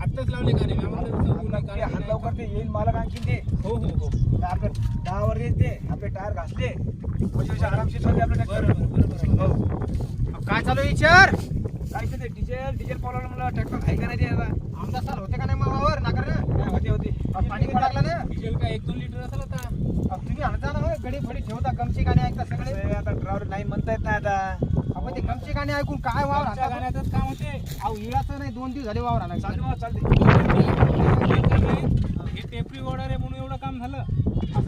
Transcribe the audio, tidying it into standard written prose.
आत्ताच लावले गाणे मी हात लवकर ते येईल मालक आणखी ते. हो हो हो आपले 10 वर येते आपले टायर घासले म्हणजे आरामशीर चालते आपलं ट्रॅक्टर. हो काय चालू आहे विचार काहीच ते डिझेल पॉवर मला ट्रॅक्टर आहे का नाही ते आता आमदा साल होते का नाही मामावर नाकर ना होते पाणी पडायला ना डिझेल का 1-2 लिटर असेल आता. तुम्ही आणता ना गडी फडी ठेवता गमची गाणी ऐकता सगळे अरे आता ड्रायव्हर नाही म्हणता येत नाही आता. आपण ते गमची गाणी ऐकून काय वावर आमच्या आणता गाण्यातच काम होते. अहो इळाचं नाही 2 दिवस झाले वावर आणायचं चालते हे टेपरी ऑर्डर आहे म्हणून एवढं काम झालं.